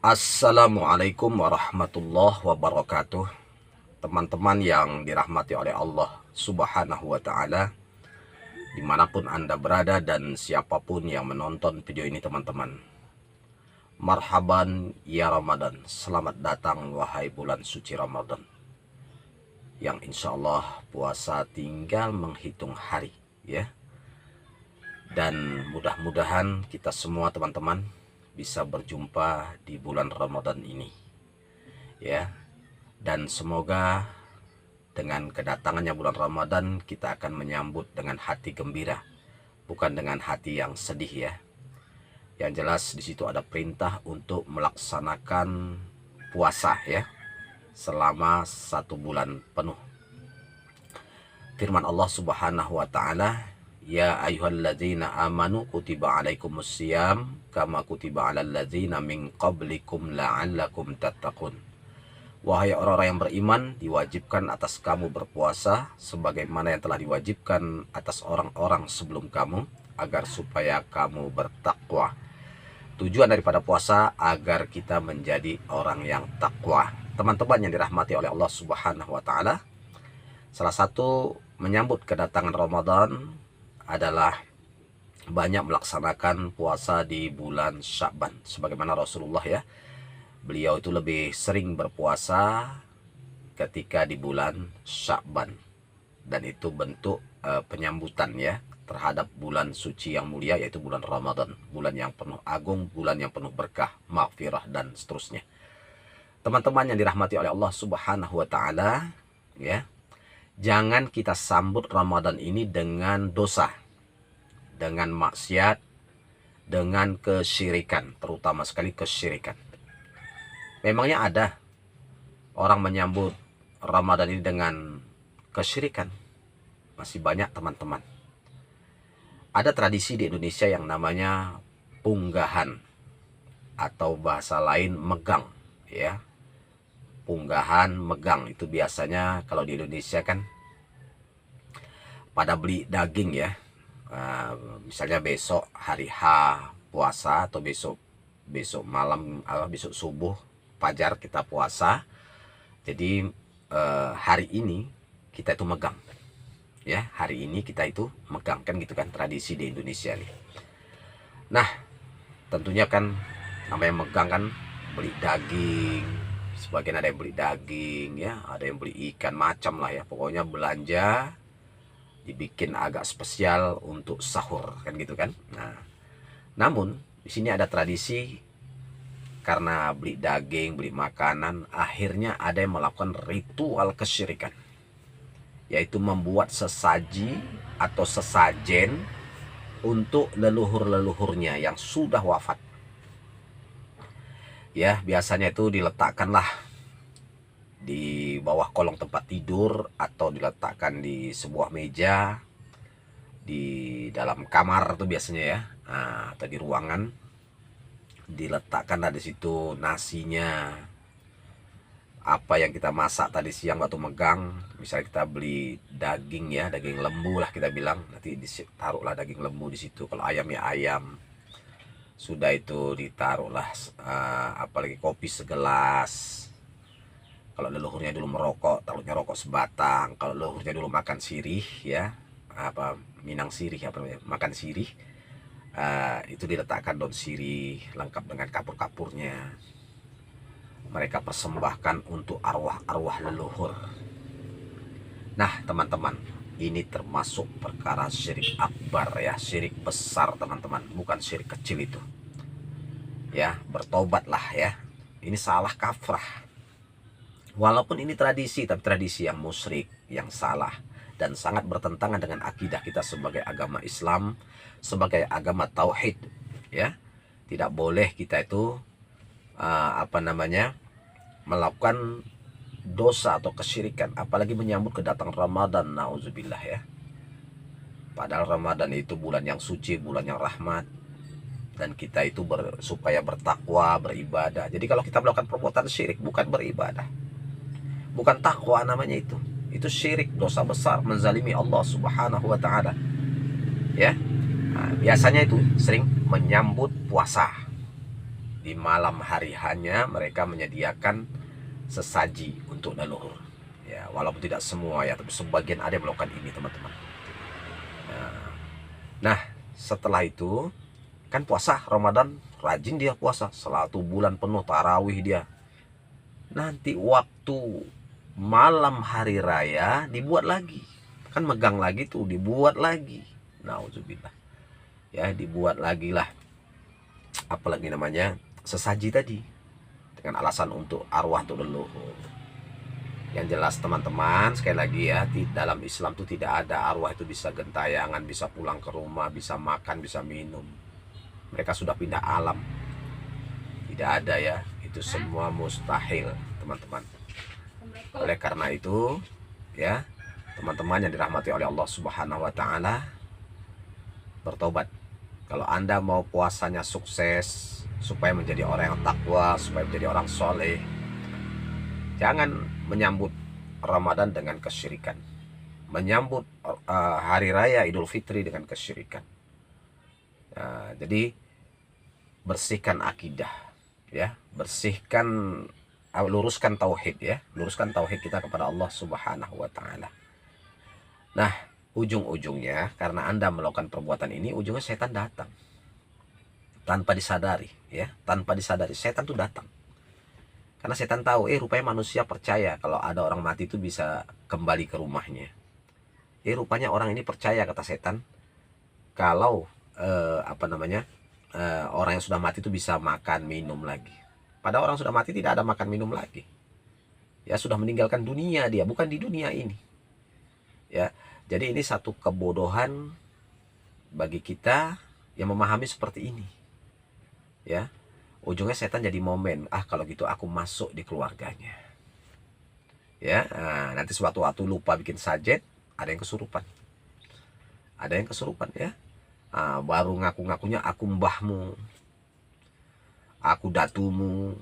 Assalamualaikum warahmatullahi wabarakatuh. Teman-teman yang dirahmati oleh Allah Subhanahu wa Ta'ala, dimanapun Anda berada dan siapapun yang menonton video ini, teman-teman, marhaban ya Ramadan. Selamat datang wahai bulan suci Ramadan, yang insya Allah puasa tinggal menghitung hari, ya. Dan mudah-mudahan kita semua, teman-teman, bisa berjumpa di bulan Ramadan ini, ya. Dan semoga dengan kedatangannya bulan Ramadan kita akan menyambut dengan hati gembira, bukan dengan hati yang sedih, ya. Yang jelas di situ ada perintah untuk melaksanakan puasa, ya, selama 1 bulan penuh. Firman Allah Subhanahu wa Ta'ala, ya ayyuhalladzina amanu kutiba alaikumusiyam kama kutiba alal ladzina min qablikum la'allakum tattaqun. Wahai orang-orang yang beriman, diwajibkan atas kamu berpuasa sebagaimana yang telah diwajibkan atas orang-orang sebelum kamu, agar supaya kamu bertakwa. Tujuan daripada puasa agar kita menjadi orang yang takwa. Teman-teman yang dirahmati oleh Allah Subhanahu wa Ta'ala, salah satu menyambut kedatangan Ramadan adalah banyak melaksanakan puasa di bulan Sya'ban. Sebagaimana Rasulullah, ya, beliau itu lebih sering berpuasa ketika di bulan Sya'ban. Dan itu bentuk penyambutan, ya, terhadap bulan suci yang mulia, yaitu bulan Ramadan. Bulan yang penuh agung, bulan yang penuh berkah, maghfirah, dan seterusnya. Teman-teman yang dirahmati oleh Allah Subhanahu wa Ta'ala, ya, jangan kita sambut Ramadan ini dengan dosa, dengan maksiat, dengan kesyirikan, terutama sekali kesyirikan. Memangnya ada orang menyambut Ramadan ini dengan kesyirikan? Masih banyak, teman-teman. Ada tradisi di Indonesia yang namanya punggahan, atau bahasa lain megang, ya. Punggahan, megang, itu biasanya kalau di Indonesia kan pada beli daging, ya. Misalnya besok hari H puasa, atau besok malam, besok subuh fajar kita puasa. Jadi hari ini kita itu megang, ya, hari ini kita itu megang, kan gitu kan tradisi di Indonesia nih. Nah, tentunya kan namanya megang kan beli daging, sebagian ada yang beli daging, ya, ada yang beli ikan, macam lah, ya, pokoknya belanja dibikin agak spesial untuk sahur, kan gitu kan. Nah, namun di sini ada tradisi, karena beli daging, beli makanan, akhirnya ada yang melakukan ritual kesyirikan, yaitu membuat sesaji atau sesajen untuk leluhur-leluhurnya yang sudah wafat. Ya, biasanya itu diletakkanlah di bawah kolong tempat tidur, atau diletakkan di sebuah meja di dalam kamar tuh biasanya, ya, atau di ruangan. Diletakkanlah di situ nasinya, apa yang kita masak tadi siang waktu megang. Misalnya kita beli daging, ya, daging lembu lah kita bilang, nanti ditaruhlah daging lembu di situ. Kalau ayam, ya ayam. Sudah itu ditaruhlah apalagi kopi segelas. Kalau leluhurnya dulu merokok, taruhnya rokok sebatang. Kalau leluhurnya dulu makan sirih, ya, apa minang sirih, apa namanya, makan sirih, itu diletakkan daun sirih lengkap dengan kapur-kapurnya. Mereka persembahkan untuk arwah-arwah leluhur. Nah, teman-teman, ini termasuk perkara syirik akbar, ya, syirik besar, teman-teman, bukan syirik kecil itu, ya. Bertobatlah, ya, ini salah kafrah. Walaupun ini tradisi, tapi tradisi yang musyrik, yang salah, dan sangat bertentangan dengan akidah kita sebagai agama Islam, sebagai agama tauhid, ya. Tidak boleh kita itu melakukan dosa atau kesyirikan, apalagi menyambut kedatangan Ramadan, nauzubillah, ya. Padahal Ramadan itu bulan yang suci, bulan yang rahmat, dan kita itu supaya bertakwa, beribadah. Jadi kalau kita melakukan perbuatan syirik, bukan beribadah, bukan takwa namanya itu syirik, dosa besar, menzalimi Allah Subhanahu wa Ta'ala, ya. Nah, biasanya itu sering menyambut puasa, di malam hari hanya mereka menyediakan sesaji untuk leluhur. Ya, walaupun tidak semua ya, tapi sebagian ada yang melakukan ini, teman-teman. Nah, setelah itu kan puasa Ramadan, rajin dia puasa 1 bulan penuh tarawih dia. Nanti waktu malam hari raya dibuat lagi, kan megang lagi tuh, dibuat lagi. Nauzubillah. Ya, dibuat lagi lah, apalagi namanya, sesaji tadi, dengan alasan untuk arwah untuk leluhur. Yang jelas teman-teman, sekali lagi ya, di dalam Islam itu tidak ada arwah itu bisa gentayangan, bisa pulang ke rumah, bisa makan, bisa minum. Mereka sudah pindah alam. Tidak ada ya, itu semua mustahil, teman-teman. Oleh karena itu, ya, teman-teman yang dirahmati oleh Allah Subhanahu wa taala, bertobat. Kalau Anda mau puasanya sukses, supaya menjadi orang yang takwa, supaya menjadi orang soleh, jangan menyambut Ramadan dengan kesyirikan, menyambut hari raya Idul Fitri dengan kesyirikan. Jadi bersihkan akidah, ya, bersihkan, luruskan tauhid, ya, luruskan tauhid kita kepada Allah Subhanahu wa taala. Nah, ujung-ujungnya karena Anda melakukan perbuatan ini, ujungnya setan datang. Tanpa disadari, ya, tanpa disadari setan tuh datang. Karena setan tahu, rupanya manusia percaya kalau ada orang mati itu bisa kembali ke rumahnya. Rupanya orang ini percaya, kata setan, kalau orang yang sudah mati itu bisa makan minum lagi. Pada orang sudah mati tidak ada makan minum lagi. Ya, sudah meninggalkan dunia dia, bukan di dunia ini. Ya, jadi ini satu kebodohan bagi kita yang memahami seperti ini. Ya, ujungnya setan jadi momen, kalau gitu aku masuk di keluarganya. Ya, nanti suatu waktu lupa bikin sajet, ada yang kesurupan. Ada yang kesurupan, ya. Baru ngaku-ngakunya aku mbahmu, aku datumu,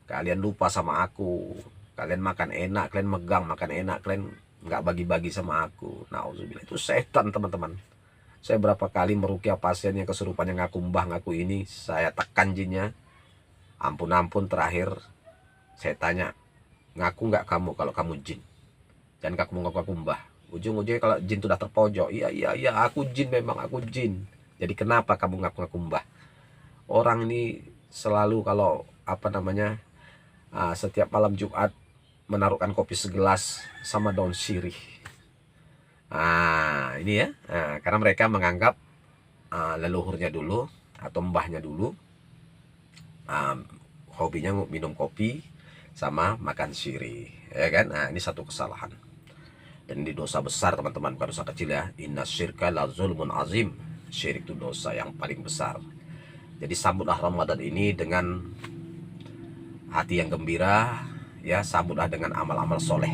kalian lupa sama aku, kalian makan enak, kalian megang makan enak, kalian nggak bagi-bagi sama aku. Nauzubillah, itu setan, teman-teman. Saya berapa kali meruqyah pasien yang kesurupan yang ngaku mbah, ngaku ini, saya tekan jinnya. Ampun-ampun, terakhir saya tanya, ngaku nggak kamu kalau kamu jin? Dan kamu ngaku mbah. Ujung-ujungnya kalau jin itu udah terpojok, iya aku jin, memang aku jin. Jadi kenapa kamu ngaku-ngaku mbah? Orang ini selalu kalau setiap malam Jumat menaruhkan kopi segelas sama daun sirih. Ini ya, karena mereka menganggap leluhurnya dulu atau mbahnya dulu hobinya minum kopi sama makan sirih, ya kan? Ini satu kesalahan dan ini dosa besar, teman-teman, bukan dosa kecil ya. Inna syirka la zulmun azim. Syirik itu dosa yang paling besar. Jadi sambutlah Ramadan ini dengan hati yang gembira, ya, sambutlah dengan amal-amal soleh.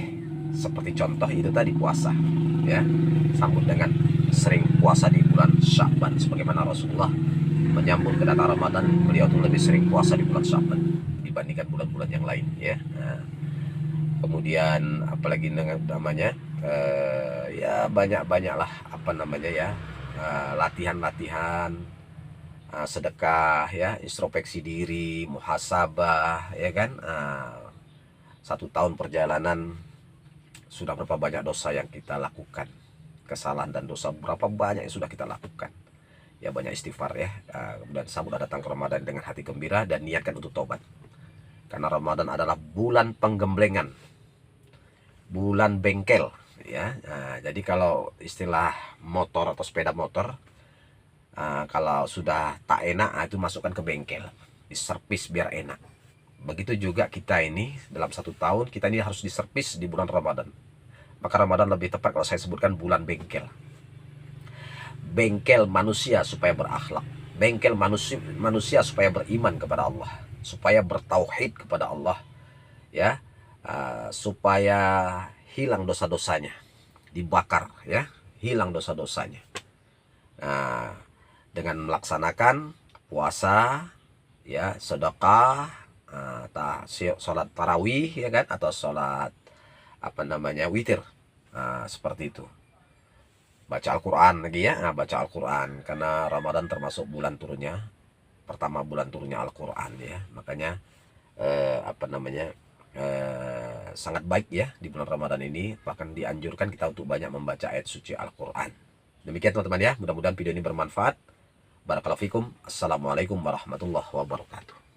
Seperti contoh itu tadi, puasa, ya. Sambut dengan sering puasa di bulan Sya'ban, sebagaimana Rasulullah menyambut kedatangan Ramadan, beliau tuh lebih sering puasa di bulan Sya'ban dibandingkan bulan-bulan yang lain, ya. Kemudian apalagi namanya, ya banyak-banyaklah latihan-latihan, sedekah, ya, introspeksi diri, muhasabah, ya kan. 1 tahun perjalanan, sudah berapa banyak dosa yang kita lakukan, kesalahan dan dosa berapa banyak yang sudah kita lakukan. Ya, banyak istighfar, ya. Kemudian sambut datang ke Ramadan dengan hati gembira dan niatkan untuk tobat. Karena Ramadan adalah bulan penggemblengan, bulan bengkel, ya. Jadi kalau istilah motor atau sepeda motor, kalau sudah tak enak, itu masukkan ke bengkel, diservis biar enak. Begitu juga kita ini, dalam 1 tahun kita ini harus diservis di bulan Ramadan. Maka Ramadan lebih tepat kalau saya sebutkan bulan bengkel. Bengkel manusia supaya berakhlak, bengkel manusia supaya beriman kepada Allah, supaya bertauhid kepada Allah, ya, supaya hilang dosa-dosanya, dibakar, ya, hilang dosa-dosanya. Dengan melaksanakan puasa, ya, sedekah, sholat tarawih, ya kan, atau sholat witir, seperti itu. Baca Al-Quran lagi, ya, baca Al-Quran, karena Ramadan termasuk bulan turunnya pertama bulan turunnya Al-Quran ya. Makanya sangat baik ya di bulan Ramadan ini, bahkan dianjurkan kita untuk banyak membaca ayat suci Al-Quran. Demikian teman-teman ya, mudah-mudahan video ini bermanfaat. Barakallahu fikum. Assalamualaikum warahmatullahi wabarakatuh.